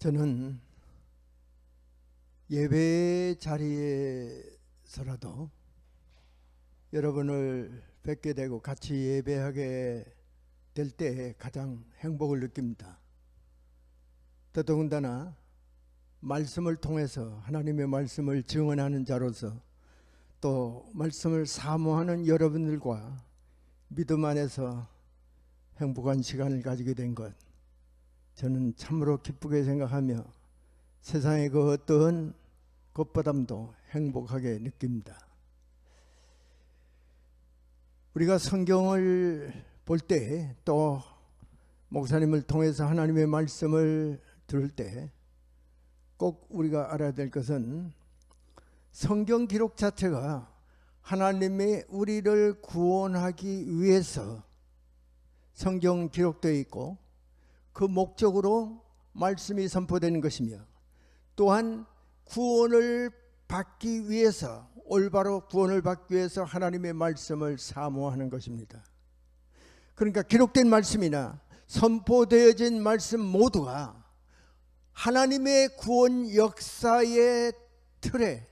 저는 예배 자리에서라도 여러분을 뵙게 되고 같이 예배하게 될 때 가장 행복을 느낍니다. 더더군다나 말씀을 통해서 하나님의 말씀을 증언하는 자로서 또 말씀을 사모하는 여러분들과 믿음 안에서 행복한 시간을 가지게 된 것, 저는 참으로 기쁘게 생각하며 세상의 그 어떤 것보다도 행복하게 느낍니다. 우리가 성경을 볼 때 또 목사님을 통해서 하나님의 말씀을 들을 때 꼭 우리가 알아야 될 것은 성경 기록 자체가 하나님이 우리를 구원하기 위해서 성경 기록되어 있고 그 목적으로 말씀이 선포되는 것이며, 또한 구원을 받기 위해서, 올바로 구원을 받기 위해서 하나님의 말씀을 사모하는 것입니다. 그러니까 기록된 말씀이나 선포되어진 말씀 모두가 하나님의 구원 역사의 틀에,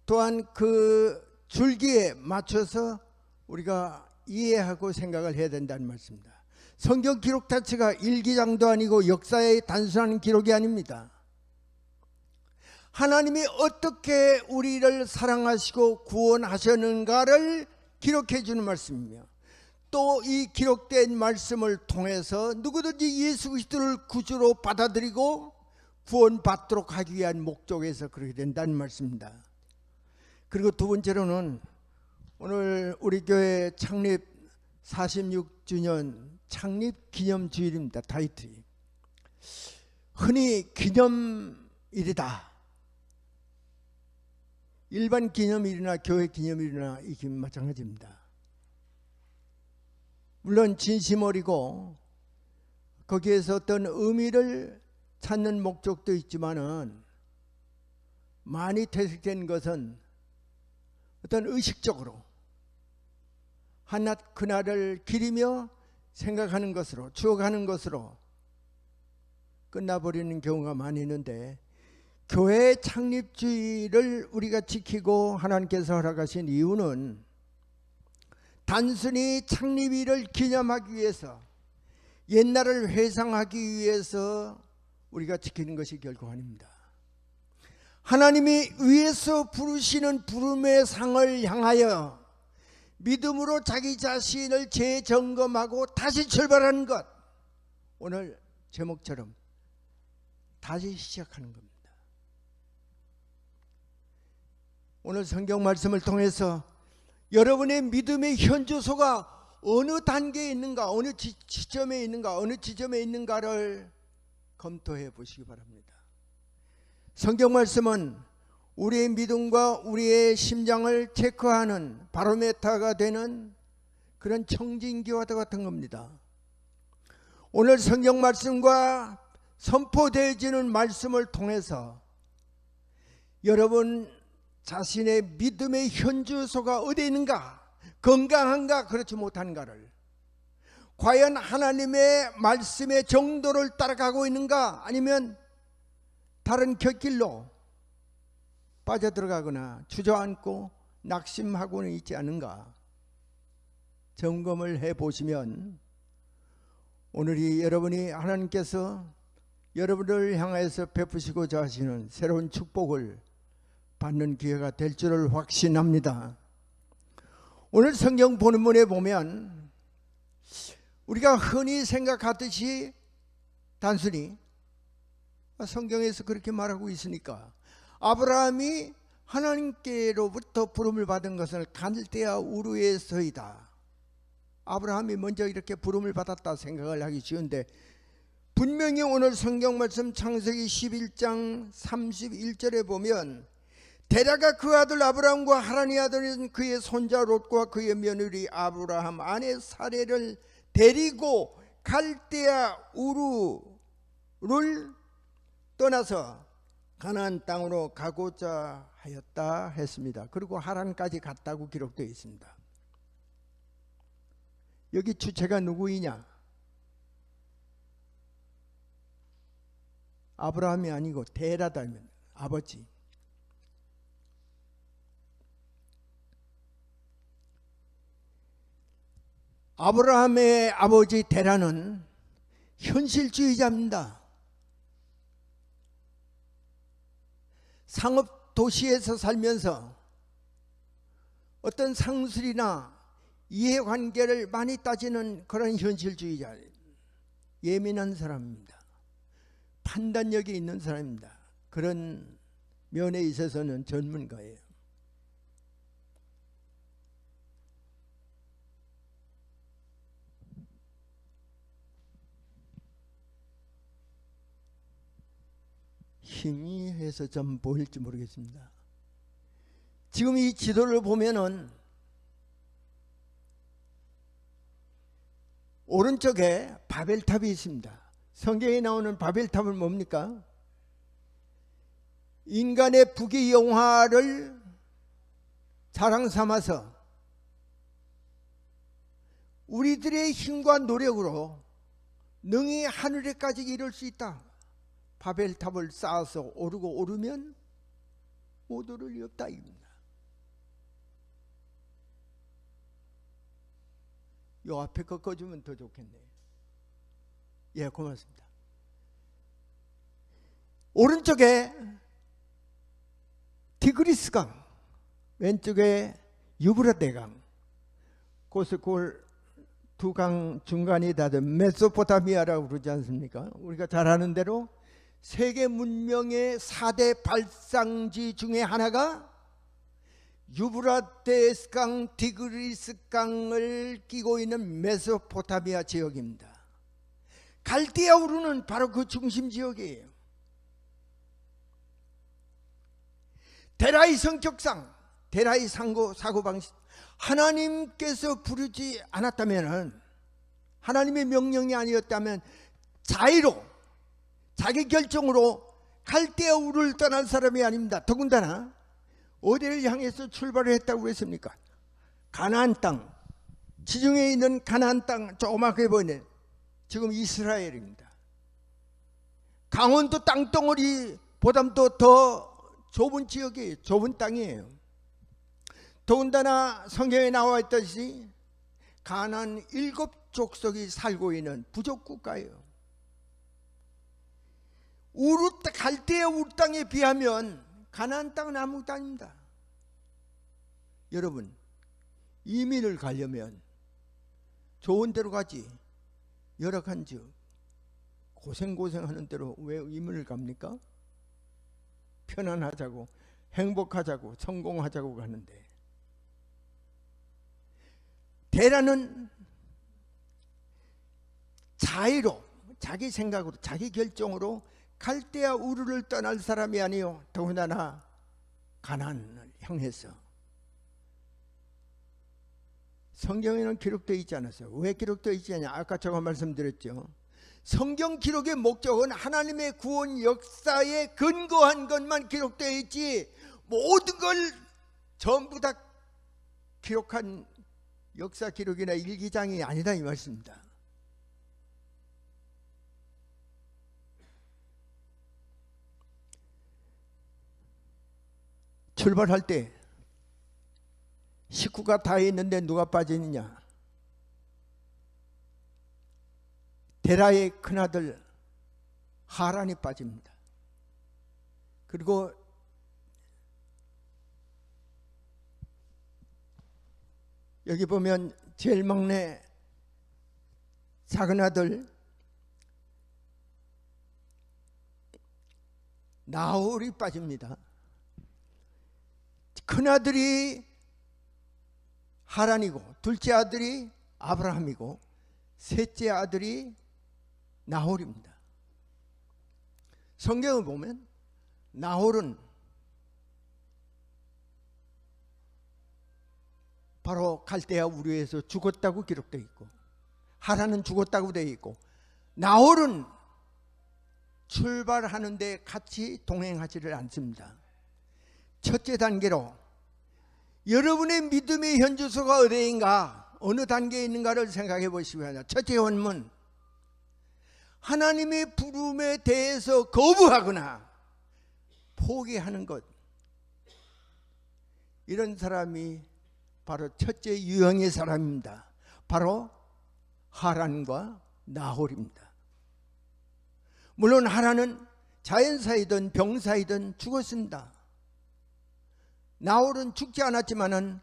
또한 그 줄기에 맞춰서 우리가 이해하고 생각을 해야 된다는 말씀입니다. 성경 기록 자체가 일기장도 아니고 역사의 단순한 기록이 아닙니다. 하나님이 어떻게 우리를 사랑하시고 구원하셨는가를 기록해 주는 말씀이며, 또 이 기록된 말씀을 통해서 누구든지 예수 그리스도를 구주로 받아들이고 구원받도록 하기 위한 목적에서 그렇게 된다는 말씀입니다. 그리고 두 번째로는 오늘 우리 교회 창립 46주년 창립 기념주일입니다. 타이틀이 흔히 기념일이다. 일반 기념일이나 교회 기념일이나 이게 마찬가지입니다. 물론 진심 어리고 거기에서 어떤 의미를 찾는 목적도 있지만은 많이 퇴색된 것은 어떤 의식적으로 한낱 그날을 기리며 생각하는 것으로, 추억하는 것으로 끝나버리는 경우가 많이 있는데, 교회 창립주의를 우리가 지키고 하나님께서 허락하신 이유는 단순히 창립일을 기념하기 위해서, 옛날을 회상하기 위해서 우리가 지키는 것이 결코 아닙니다. 하나님이 위에서 부르시는 부름의 상을 향하여 믿음으로 자기 자신을 재점검하고 다시 출발하는 것, 오늘 제목처럼 다시 시작하는 겁니다. 오늘 성경 말씀을 통해서 여러분의 믿음의 현주소가 어느 단계에 있는가, 어느 지점에 있는가, 어느 지점에 있는가를 검토해 보시기 바랍니다. 성경 말씀은 우리의 믿음과 우리의 심장을 체크하는 바로메타가 되는 그런 청진기와 같은 겁니다. 오늘 성경 말씀과 선포되어지는 말씀을 통해서 여러분 자신의 믿음의 현주소가 어디에 있는가, 건강한가, 그렇지 못한가를, 과연 하나님의 말씀의 정도를 따라가고 있는가, 아니면 다른 곁길로 빠져들어가거나 주저앉고 낙심하고는 있지 않은가 점검을 해보시면, 오늘이 여러분이 하나님께서 여러분을 향해서 베푸시고자 하시는 새로운 축복을 받는 기회가 될 줄을 확신합니다. 오늘 성경 본문에 보면 우리가 흔히 생각하듯이 단순히 성경에서 그렇게 말하고 있으니까, 아브라함이 하나님께로부터 부름을 받은 것은 갈대아 우르에서이다. 아브라함이 먼저 이렇게 부름을 받았다 생각을 하기 쉬운데, 분명히 오늘 성경 말씀 창세기 11장 31절에 보면 데라가 그 아들 아브라함과 하란의 아들인 그의 손자 롯과 그의 며느리 아브라함 아내 사레를 데리고 갈대아 우르를 떠나서 가나안 땅으로 가고자 하였다 했습니다. 그리고 하란까지 갔다고 기록되어 있습니다. 여기 주체가 누구이냐? 아브라함이 아니고 데라다, 아버지. 아브라함의 아버지 데라는 현실주의자입니다. 상업 도시에서 살면서 어떤 상술이나 이해관계를 많이 따지는 그런 현실주의자, 예민한 사람입니다. 판단력이 있는 사람입니다. 그런 면에 있어서는 전문가예요. 희미해서 좀 보일지 모르겠습니다. 지금 이 지도를 보면은 오른쪽에 바벨탑이 있습니다. 성경에 나오는 바벨탑은 뭡니까? 인간의 부귀영화를 자랑 삼아서 우리들의 힘과 노력으로 능히 하늘에까지 이룰 수 있다. 바벨탑을 쌓아서 오르고 오르면 못 오를 리 없다 입니다. 요 앞에 거 꺼주면 더 좋겠네요. 예, 고맙습니다. 오른쪽에 티그리스강, 왼쪽에 유브라데강, 그걸 두 강 중간이 닿은 메소포타미아라고 그러지 않습니까? 우리가 잘 아는 대로 세계 문명의 4대 발상지 중에 하나가 유브라데스강, 티그리스강을 끼고 있는 메소포타미아 지역입니다. 갈대아 우르는 바로 그 중심 지역이에요. 데라의 성격상, 데라의 사고방식, 하나님께서 부르지 않았다면, 하나님의 명령이 아니었다면 자의로, 자기 결정으로 갈대아 우르를 떠난 사람이 아닙니다. 더군다나 어디를 향해서 출발을 했다고 그랬습니까? 가나안 땅, 지중해에 있는 가나안 땅, 조그맣게 보이는 지금 이스라엘입니다. 강원도 땅덩어리보다도 더 좁은 지역이에요. 좁은 땅이에요. 더군다나 성경에 나와 있듯이 가나안 7족속이 살고 있는 부족 국가예요. 갈대아 우르 땅에 비하면 가나안 땅은 아무것도 아닙니다. 여러분, 이민을 가려면 좋은 데로 가지, 열악한즉 고생하는 대로 왜 이민을 갑니까? 편안하자고, 행복하자고, 성공하자고 가는데, 데라는 자의로, 자기 생각으로, 자기 결정으로 갈대아 우르를 떠날 사람이 아니요, 더군다나 가나안을 향해서. 성경에는 기록되어 있지 않았어요. 왜 기록되어 있지 않냐? 아까 제가 말씀드렸죠. 성경 기록의 목적은 하나님의 구원 역사에 근거한 것만 기록되어 있지, 모든 걸 전부 다 기록한 역사 기록이나 일기장이 아니다 이 말씀입니다. 출발할 때 식구가 다 있는데 누가 빠지느냐? 데라의 큰아들 하란이 빠집니다. 그리고 여기 보면 제일 막내 작은 아들 나홀이 빠집니다. 큰아들이 하란이고, 둘째 아들이 아브라함이고, 셋째 아들이 나홀입니다. 성경을 보면 나홀은 바로 갈대아 우르에서 죽었다고 기록되어 있고, 하란은 죽었다고 되어 있고, 나홀은 출발하는데 같이 동행하지를 않습니다. 첫째 단계로 여러분의 믿음의 현주소가 어디인가, 어느 단계에 있는가를 생각해 보시기 바랍니다. 첫째 원문, 하나님의 부름에 대해서 거부하거나 포기하는 것, 이런 사람이 바로 첫째 유형의 사람입니다. 바로 하란과 나홀입니다. 물론 하란은 자연사이든 병사이든 죽었습니다. 나홀은 죽지 않았지만은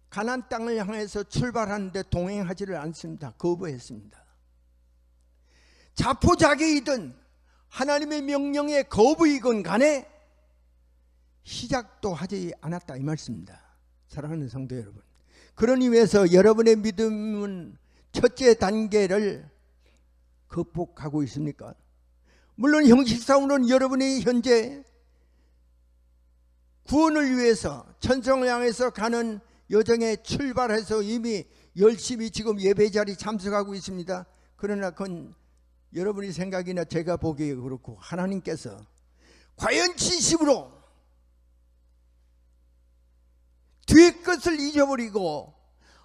가나안 땅을 향해서 출발하는데 동행하지를 않습니다. 거부했습니다. 자포자기이든 하나님의 명령에 거부이건 간에 시작도 하지 않았다 이 말씀입니다. 사랑하는 성도 여러분, 그러니 위해서 여러분의 믿음은 첫째 단계를 극복하고 있습니까? 물론 형식상으로는 여러분이 현재 구원을 위해서 천성을 향해서 가는 여정에 출발해서 이미 열심히 지금 예배 자리 참석하고 있습니다. 그러나 그건 여러분이 생각이나 제가 보기에 그렇고 하나님께서 과연 진심으로 뒤의 것을 잊어버리고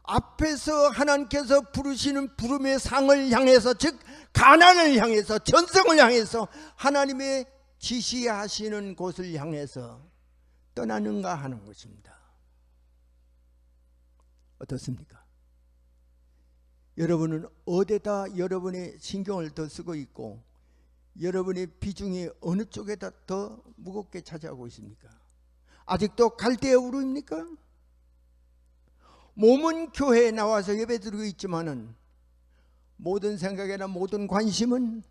앞에서 하나님께서 부르시는 부름의 상을 향해서, 즉 가나안을 향해서, 전성을 향해서, 하나님의 지시하시는 곳을 향해서 떠나는가 하는 것입니다. 어떻습니까? 여러분은 어디다 여러분의 신경을 더 쓰고 있고 여러분의 비중이 어느 쪽에다 더 무겁게 차지하고 있습니까? 아직도 갈대아 우르입니까? 몸은 교회에 나와서 예배드리고 있지만은 모든 생각이나 모든 관심은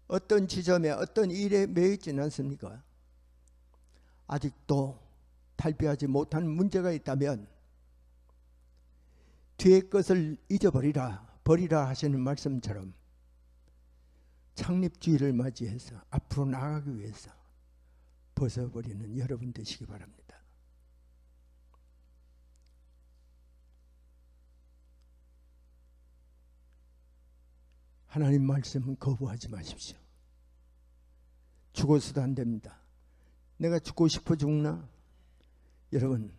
어떤 지점에 어떤 일에 매여 있지는 않습니까? 아직도 탈피하지 못한 문제가 있다면 뒤의 것을 잊어버리라, 버리라 하시는 말씀처럼 창립주의를 맞이해서 앞으로 나아가기 위해서 벗어버리는 여러분 되시기 바랍니다. 하나님 말씀은 거부하지 마십시오. 죽어서도 안 됩니다. 내가 죽고 싶어 죽나? 여러분,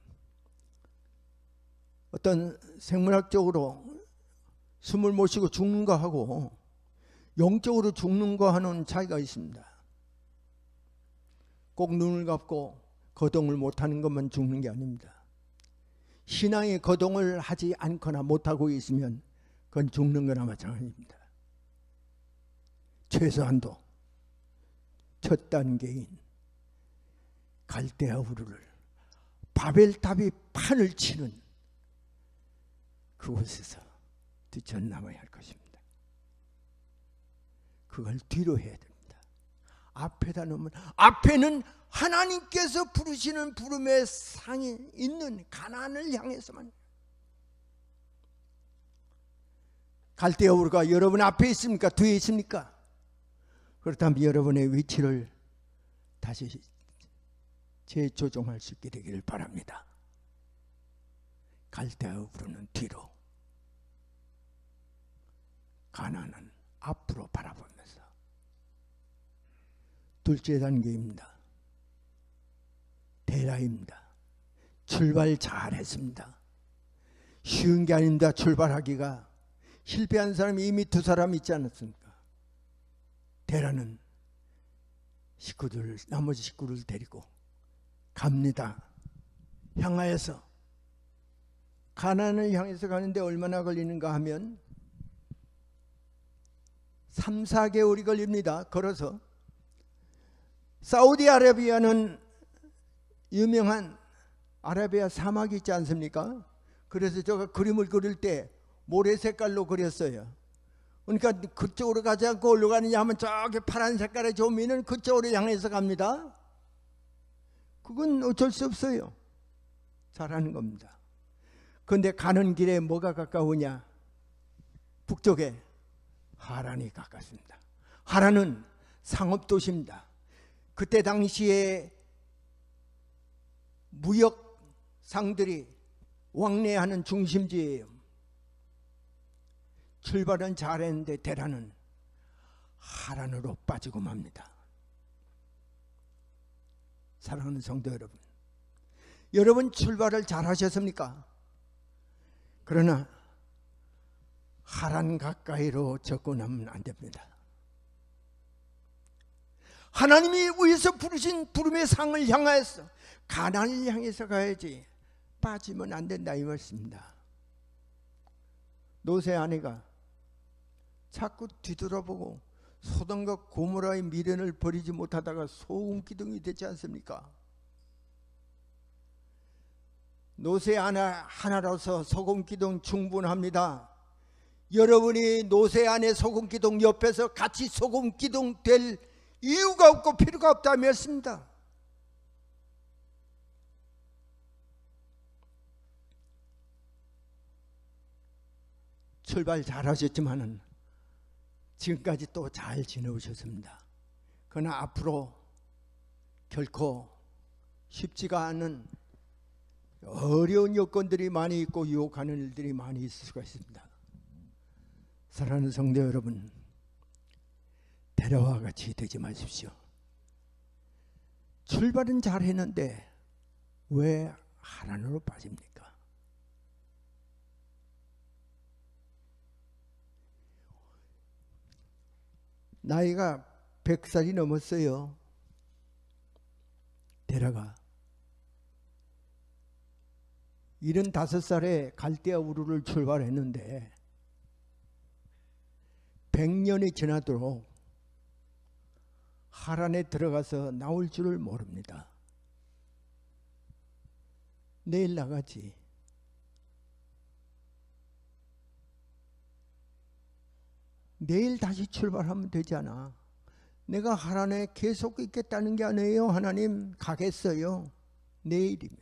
어떤 생물학적으로 숨을 못 쉬고 죽는 거 하고 영적으로 죽는 거 하는 차이가 있습니다. 꼭 눈을 감고 거동을 못하는 것만 죽는 게 아닙니다. 신앙의 거동을 하지 않거나 못하고 있으면 그건 죽는 거나 마찬가지입니다. 최소한도 첫 단계인 갈대아 우르를 바벨탑이 판을 치는 그곳에서 뛰쳐나와야 할 것입니다. 그걸 뒤로 해야 됩니다. 앞에다 놓으면 앞에는 하나님께서 부르시는 부름의 상이 있는 가나안을 향해서만. 갈대아 우르가 여러분 앞에 있습니까? 뒤에 있습니까? 그렇다면 여러분의 위치를 다시 재조정할 수 있게 되기를 바랍니다. 갈대아 우르는 뒤로, 가나안은 앞으로 바라보면서. 둘째 단계입니다. 대라입니다. 출발 잘했습니다. 쉬운 게 아닙니다. 출발하기가. 실패한 사람이 이미 두 사람 있지 않았습니까? 대라는 나머지 식구를 데리고 갑니다. 향하여서 가나안을 향해서 가는데 얼마나 걸리는가 하면 3, 4개월이 걸립니다. 걸어서. 사우디아라비아는 유명한 아라비아 사막이 있지 않습니까? 그래서 제가 그림을 그릴 때 모래 색깔로 그렸어요. 그러니까 그쪽으로 가지 않고 어디로 가느냐 하면 저기 파란 색깔의 조미는 그쪽으로 향해서 갑니다. 그건 어쩔 수 없어요. 잘하는 겁니다. 그런데 가는 길에 뭐가 가까우냐? 북쪽에 하란이 가깝습니다. 하란은 상업도시입니다. 그때 당시에 무역상들이 왕래하는 중심지예요. 출발은 잘했는데 대라는 하란으로 빠지고 맙니다. 사랑하는 성도 여러분, 여러분 출발을 잘하셨습니까? 그러나 하란 가까이로 접근하면 안 됩니다. 하나님이 위에서 부르신 부름의 상을 향하여서 가나안을 향해서 가야지 빠지면 안 된다 이 말씀입니다. 노세 아내가 자꾸 뒤돌아보고 소돔과 고모라의 미련을 버리지 못하다가 소금 기둥이 되지 않습니까? 노세 하나로서 소금 기둥 충분합니다. 여러분이 노세 안에 소금 기둥 옆에서 같이 소금 기둥 될 이유가 없고 필요가 없다며 했습니다. 출발 잘하셨지만은 지금까지 또 잘 지내오셨습니다. 그러나 앞으로 결코 쉽지가 않은 어려운 여건들이 많이 있고 유혹하는 일들이 많이 있을 수가 있습니다. 사랑하는 성도 여러분, 데려와 같이 되지 마십시오. 출발은 잘했는데 왜 하란으로 빠집니까? 나이가 100살이 넘었어요. 데려가 75살에 갈대아 우르를 출발했는데 100년이 지나도록 하란에 들어가서 나올 줄을 모릅니다. 내일 나가지. 내일 다시 출발하면 되잖아. 내가 하란에 계속 있겠다는 게 아니에요. 하나님 가겠어요. 내일이면.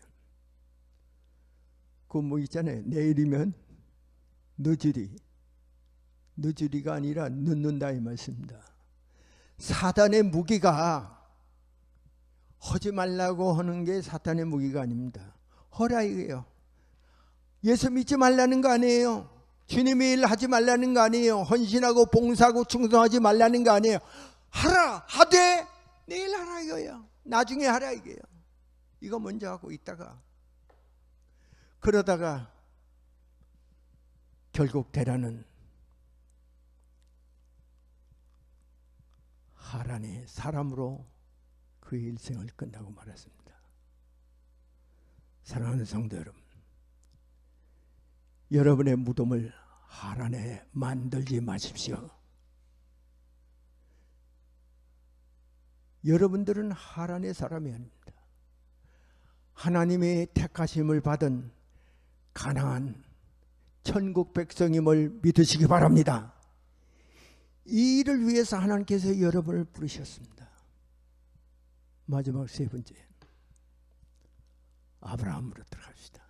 그 뭐 있잖아요. 내일이면 늦으리. 늦으리가 아니라 늦는다 이 말씀입니다. 사단의 무기가 하지 말라고 하는 게 사탄의 무기가 아닙니다. 허라 이거예요. 예수 믿지 말라는 거 아니에요. 주님의 일 하지 말라는 거 아니에요. 헌신하고 봉사하고 충성하지 말라는 거 아니에요. 하라 하되 내일 하라 이거예요. 나중에 하라 이게요. 이거 먼저 하고 있다가 그러다가 결국 데라는 하란의 사람으로 그의 일생을 끝나고 말았습니다. 사랑하는 성도 여러분, 여러분의 무덤을 하란에 만들지 마십시오. 여러분들은 하란의 사람이 아닙니다. 하나님의 택하심을 받은 가나안 천국 백성임을 믿으시기 바랍니다. 이 일을 위해서 하나님께서 여러분을 부르셨습니다. 마지막 세 번째, 아브라함으로 들어갑시다.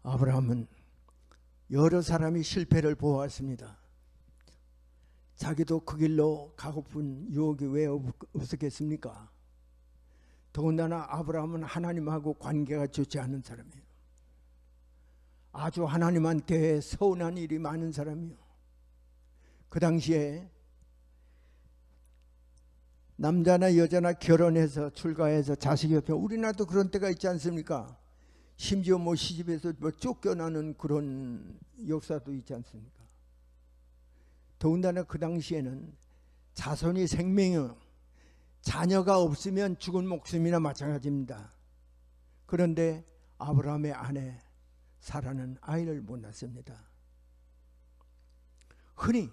아브라함은 여러 사람이 실패를 보았습니다. 자기도 그 길로 가고픈 유혹이 왜 없었겠습니까? 더군다나 아브라함은 하나님하고 관계가 좋지 않은 사람이에요. 아주 하나님한테 서운한 일이 많은 사람이요. 그 당시에 남자나 여자나 결혼해서 출가해서 자식이 없으면 우리나라도 그런 때가 있지 않습니까? 심지어 뭐 시집에서 뭐 쫓겨나는 그런 역사도 있지 않습니까? 더군다나 그 당시에는 자손이 생명이요. 자녀가 없으면 죽은 목숨이나 마찬가지입니다. 그런데 아브라함의 아내 사라는 아이를 못 낳습니다. 흔히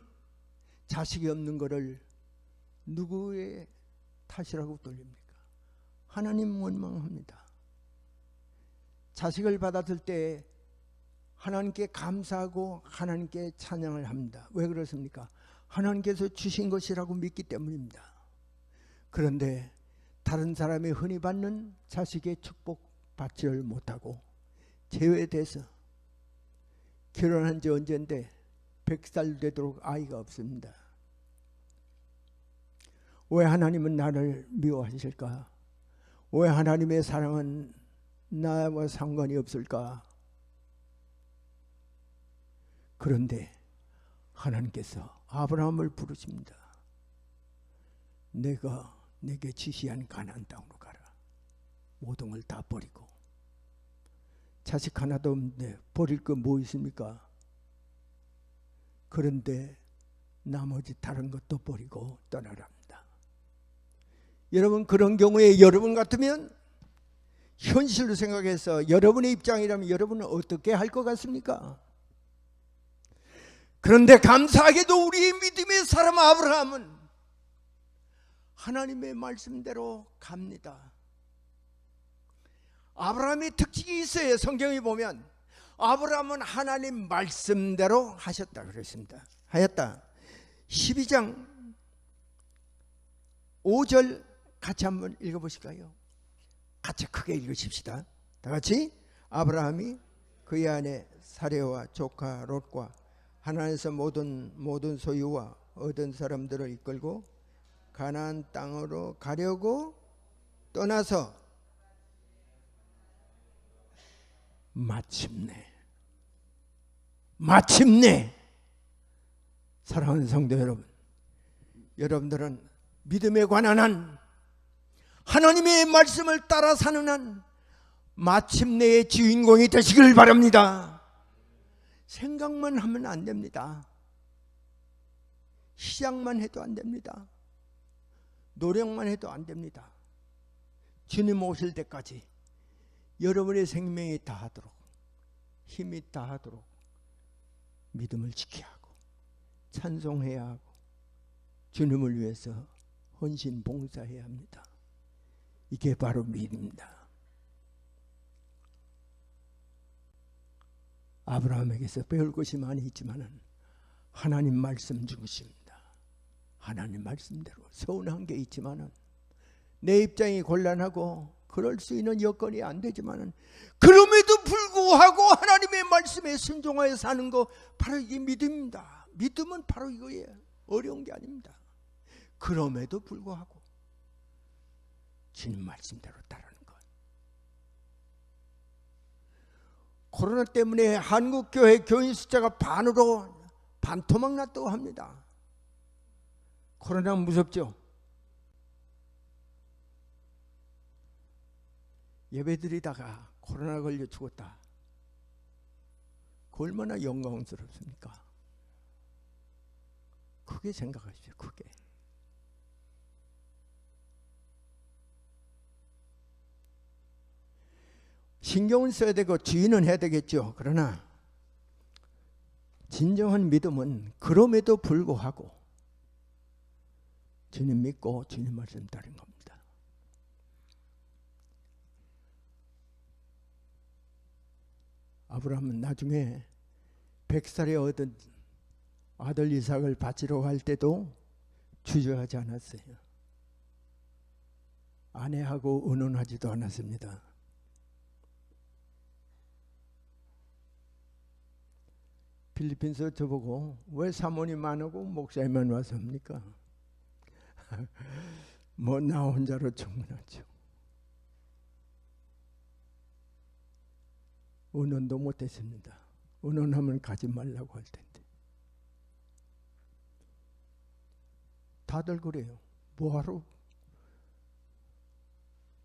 자식이 없는 것을 누구의 탓이라고 돌립니까? 하나님 원망합니다. 자식을 받았을 때 하나님께 감사하고 하나님께 찬양을 합니다. 왜 그렇습니까? 하나님께서 주신 것이라고 믿기 때문입니다. 그런데 다른 사람이 흔히 받는 자식의 축복 받지를 못하고 제외돼서 결혼한 지 언젠데 100살 되도록 아이가 없습니다. 왜 하나님은 나를 미워하실까? 왜 하나님의 사랑은 나와 상관이 없을까? 그런데 하나님께서 아브라함을 부르십니다. 내가 내게 지시한 가나안 땅으로 가라. 모든 걸 다 버리고. 자식 하나도 없는데 버릴 거 뭐 있습니까? 그런데 나머지 다른 것도 버리고 떠나랍니다. 여러분, 그런 경우에 여러분 같으면 현실로 생각해서 여러분의 입장이라면 여러분은 어떻게 할 것 같습니까? 그런데 감사하게도 우리의 믿음의 사람 아브라함은 하나님의 말씀대로 갑니다. 아브라함의 특징이 있어요. 성경에 보면 아브라함은 하나님 말씀대로 하셨다 그랬습니다. 하였다. 12장 5절 같이 한번 읽어보실까요? 같이 크게 읽으십시다. 다 같이. 아브라함이 그의 아내 사레와 조카 롯과 하나님에서 모든 소유와 얻은 사람들을 이끌고 가나안 땅으로 가려고 떠나서 마침내 사랑하는 성도 여러분, 여러분들은 믿음에 관한 한 하나님의 말씀을 따라 사는 한 마침내의 주인공이 되시길 바랍니다. 생각만 하면 안 됩니다. 시작만 해도 안 됩니다. 노력만 해도 안 됩니다. 주님 오실 때까지 여러분의 생명이 다하도록, 힘이 다하도록 믿음을 지켜야 하고 찬송해야 하고 주님을 위해서 헌신 봉사해야 합니다. 이게 바로 믿음입니다. 아브라함에게서 배울 것이 많이 있지만 하나님 말씀 중심입니다. 하나님 말씀대로 서운한 게 있지만 내 입장이 곤란하고 그럴 수 있는 여건이 안 되지만 그럼에도 불구하고 하나님의 말씀에 순종하여 사는 거 바로 이게 믿음입니다. 믿음은 바로 이거예요. 어려운 게 아닙니다. 그럼에도 불구하고 주님 말씀대로 따르는 것. 코로나 때문에 한국교회 교인 숫자가 반토막 났다고 합니다. 코로나 무섭죠? 예배드리다가 코로나 걸려 죽었다. 그 얼마나 영광스럽습니까? 크게 생각하십시오. 크게. 신경은 써야 되고 주의는 해야 되겠죠. 그러나 진정한 믿음은 그럼에도 불구하고 주님 믿고 주님 말씀 따르는 겁니다. 아브라함은 나중에 100살에 얻은 아들 이삭을 바치러 갈 때도 주저하지 않았어요. 아내하고 의논하지도 않았습니다. 필리핀서 저보고 왜 사모님 안 오고 목사님만 와서 합니까? 뭐 나 혼자로 충분하죠. 의논도 못했습니다. 의논하면 가지 말라고 할 텐데. 다들 그래요. 뭐하러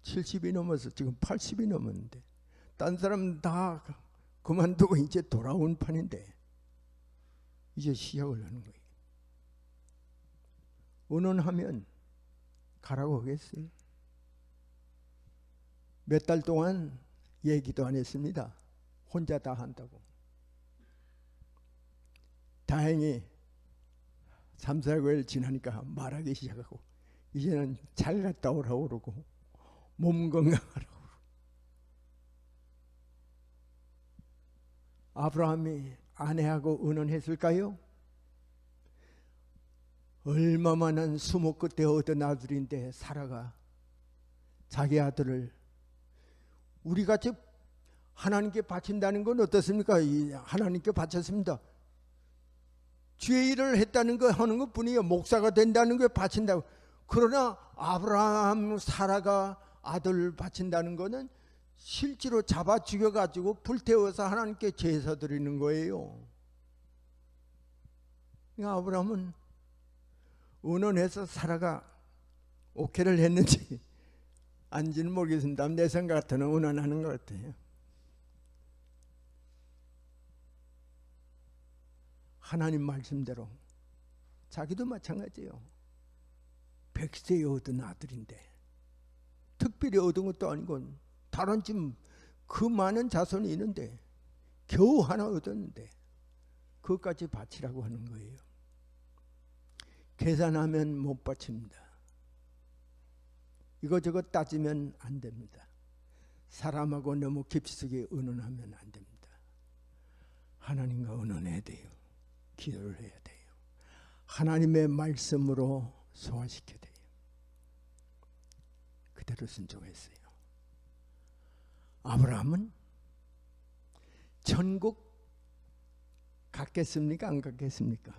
70이 넘어서 지금 80이 넘었는데 딴 사람 다 그만두고 이제 돌아온 판인데 이제 시작을 하는 거예요. 의논하면 가라고 하겠어요? 몇 달 동안 얘기도 안 했습니다. 혼자 다 한다고. 다행히 3, 4개월 지나니까 말하기 시작하고 이제는 잘 갔다 오라고 그러고 몸 건강하라고 그러고. 아브라함이 아내하고 의논했을까요? 얼마만한 수모 끝에 얻은 아들인데 사라가 자기 아들을 우리같이 하나님께 바친다는 건 어떻습니까? 하나님께 바쳤습니다. 주의 일을 했다는 거 하는 것 뿐이에요. 목사가 된다는 거 바친다고. 그러나 아브라함 사라가 아들을 바친다는 거는 실제로 잡아 죽여가지고 불태워서 하나님께 제사 드리는 거예요. 그러니까 아브라함은 의논해서 사라가 오케이를 했는지 안지는 모르겠습니다. 내 생각 같으면 의논하는 것 같아요. 하나님 말씀대로 자기도 마찬가지예요. 100세에 얻은 아들인데 특별히 얻은 것도 아니고 다른 집 그 많은 자손이 있는데 겨우 하나 얻었는데 그것까지 바치라고 하는 거예요. 계산하면 못 바칩니다. 이거저것 따지면 안 됩니다. 사람하고 너무 깊숙이 의논하면 안 됩니다. 하나님과 의논해야 돼요. 기도를 해야 돼요. 하나님의 말씀으로 소화시켜야 돼요. 그대로 순종했어요. 아브라함은 천국 갔겠습니까? 안 갔겠습니까?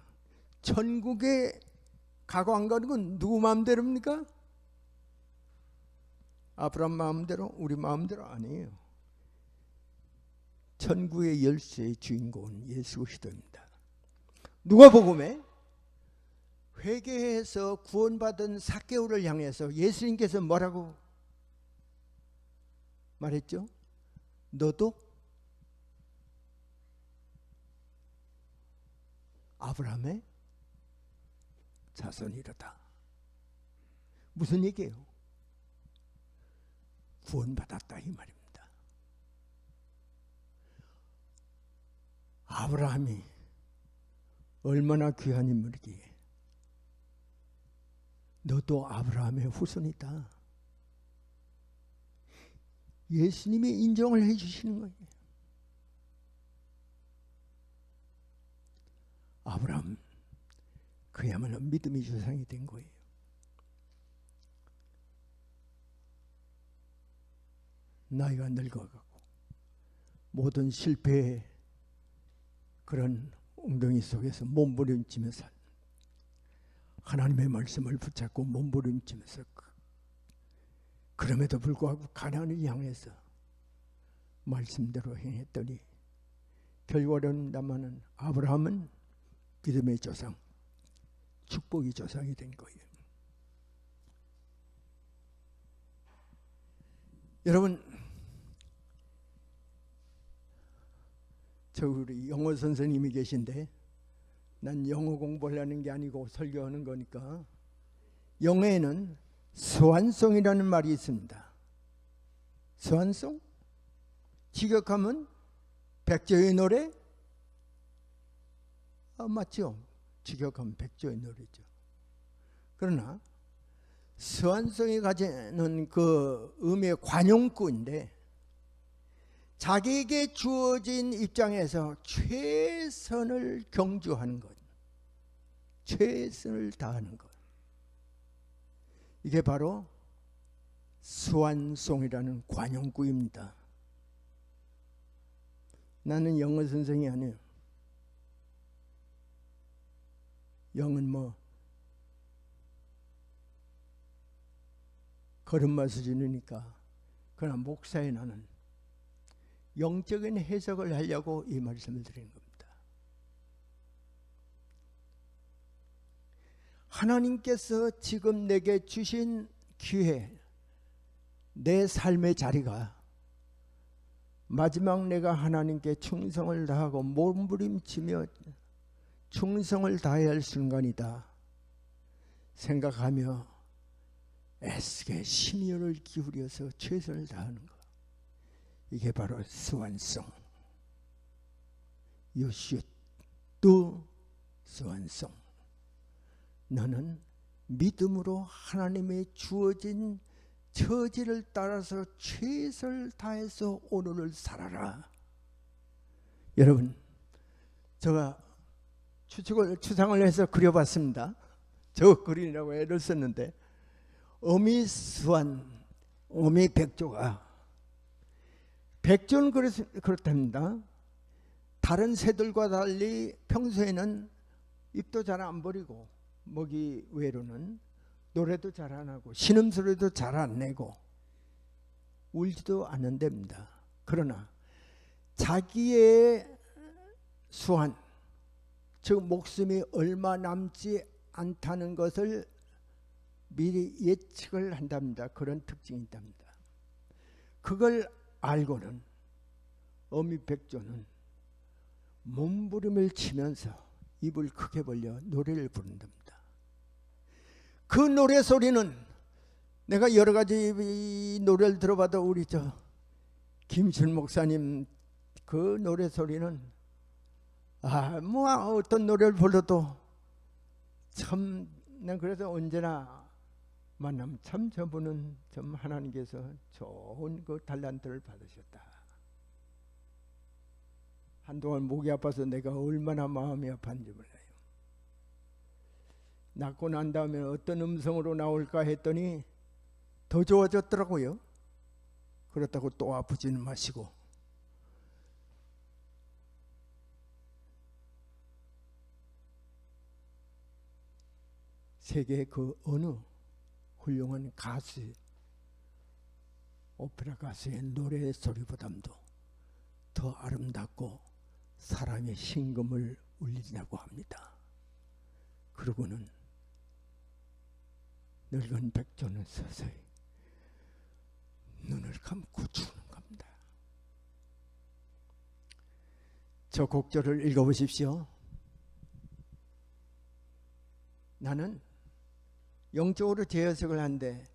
천국에 가고 안 가는 건 누구 마음대로입니까? 아브라함 마음대로, 우리 마음대로 아니에요. 천국의 열쇠의 주인공은 예수 그리스도입니다. 누가복음에 회개해서 구원받은 삭개오를 향해서 예수님께서 뭐라고 말했죠? 너도 아브라함의 자손이로다. 무슨 얘기예요? 구원받았다 이 말입니다. 아브라함이 얼마나 귀한 인물이기에 너도 아브라함의 후손이다. 예수님이 인정을 해 주시는 거예요. 아브라함 그야말로 믿음의 조상이 된 거예요. 나이가 늙어가고 모든 실패의 그런 웅덩이 속에서 몸부림치면서 하나님의 말씀을 붙잡고 몸부림치면서 그럼에도 불구하고 가나안을 향해서 말씀대로 행했더니 결과론다마는 아브라함은 믿음의 조상, 축복의 조상이 된 거예요. 여러분, 저 우리 영어 선생님이 계신데 난 영어 공부하려는 게 아니고 설교하는 거니까 영어에는 스완송이라는 말이 있습니다. 스완송? 직역하면 백조의 노래? 맞죠? 직역하면 백조의 노래죠. 그러나 스완송이 가지는 그 의미의 관용구인데 자기에게 주어진 입장에서 최선을 경주하는 것, 최선을 다하는 것, 이게 바로 스완송이라는 관용구입니다. 나는 영어 선생이 아니에요. 영은 뭐 걸음마 수준이니까. 그러나 목사의 나는 영적인 해석을 하려고 이 말씀을 드리는 겁니다. 하나님께서 지금 내게 주신 기회, 내 삶의 자리가 마지막 내가 하나님께 충성을 다하고 몸부림치며 충성을 다해야 할 순간이다 생각하며 애쓰게 심혈을 기울여서 최선을 다하는 것, 이게 바로 스완송. You should do 스완송. 너는 믿음으로 하나님의 주어진 처지를 따라서 최선을 다해서 오늘을 살아라. 여러분, 제가 추상을 해서 그려봤습니다. 저 그리느라고 애를 썼는데 어미 스완, 어미 백조가, 백조는 그렇답니다. 다른 새들과 달리 평소에는 입도 잘 안 벌이고 먹이 외로는 노래도 잘 안 하고 신음소리도 잘 안 내고 울지도 않는답니다. 그러나 자기의 수완, 즉 목숨이 얼마 남지 않다는 것을 미리 예측을 한답니다. 그런 특징이 있답니다. 그걸 알고는 어미 백조는 몸부림을 치면서 입을 크게 벌려 노래를 부른답니다. 그 노래 소리는 내가 여러 가지 노래를 들어봐도 우리 김춘 목사님 그 노래 소리는 뭐 어떤 노래를 불러도 참, 난 그래서 언제나 만나면 참 저분은 좀 하나님께서 좋은 그 달란트를 받으셨다. 한동안 목이 아파서 내가 얼마나 마음이 아팠는지 몰라요. 낳고 난 다음에 어떤 음성으로 나올까 했더니 더 좋아졌더라고요. 그렇다고 또 아프지는 마시고. 세계 그 어느 훌륭한 가수, 오페라 가수의 노래 소리보다도 더 아름답고 사람의 심금을 울린다고 합니다. 그러고는 늙은 백조는 서서히 눈을 감고 죽는 겁니다. 저 곡절을 읽어보십시오. 나는 영적으로 재해석을 한데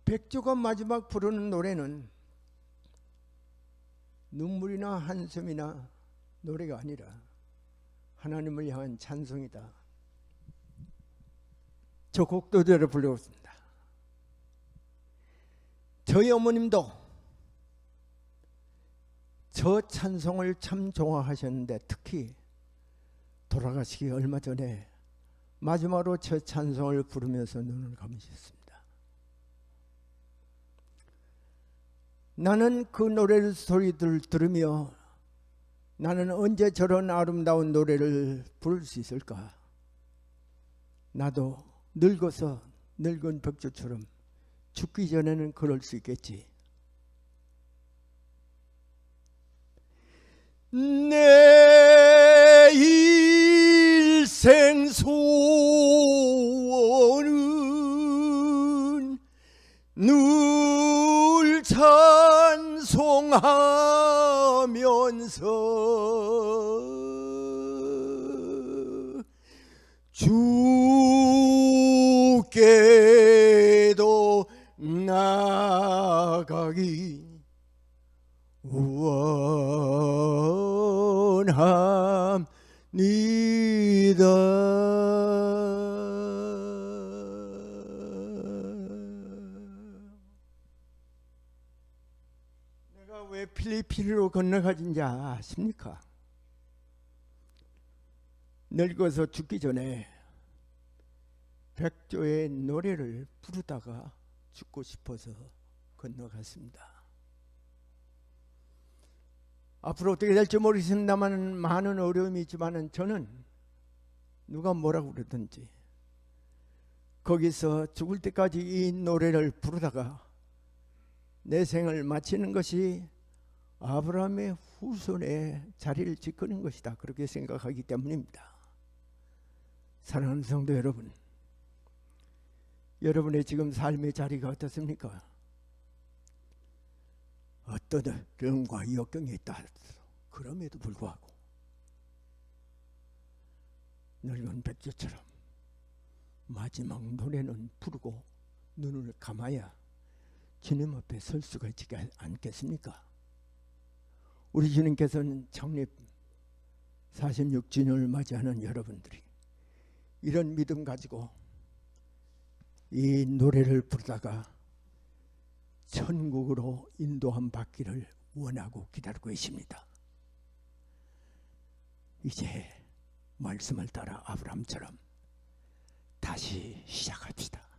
백조가 마지막 부르는 노래는 눈물이나 한숨이나 노래가 아니라 하나님을 향한 찬송이다. 저 곡도대로 불러왔습니다. 저희 어머님도 저 찬송을 참 좋아하셨는데 특히 돌아가시기 얼마 전에 마지막으로 저 찬송을 부르면서 눈을 감으셨습니다. 나는 그 노래 소리들 들으며 나는 언제 저런 아름다운 노래를 부를 수 있을까? 나도 늙어서 늙은 백조처럼 죽기 전에는 그럴 수 있겠지. 내 일생 소원은 늘 찬송하면서 주께도 나가기 원합니다. 내가 왜 필리핀으로 건너가진지 아십니까? 늙어서 죽기 전에 백조의 노래를 부르다가 죽고 싶어서 건너갔습니다. 앞으로 어떻게 될지 모르겠습니다만 많은 어려움이 있지만 저는 누가 뭐라고 그러든지 거기서 죽을 때까지 이 노래를 부르다가 내 생을 마치는 것이 아브라함의 후손의 자리를 지키는 것이다. 그렇게 생각하기 때문입니다. 사랑하는 성도 여러분, 여러분의 지금 삶의 자리가 어떻습니까? 어떤 어려움과 역경이 있다. 그럼에도 불구하고 늙은 백조처럼 마지막 노래는 부르고 눈을 감아야 주님 앞에 설 수가 있지 않겠습니까? 우리 주님께서는 창립 46주년을 맞이하는 여러분들이 이런 믿음 가지고 이 노래를 부르다가 천국으로 인도함 받기를 원하고 기다리고 계십니다. 이제 말씀을 따라 아브라함처럼 다시 시작합시다.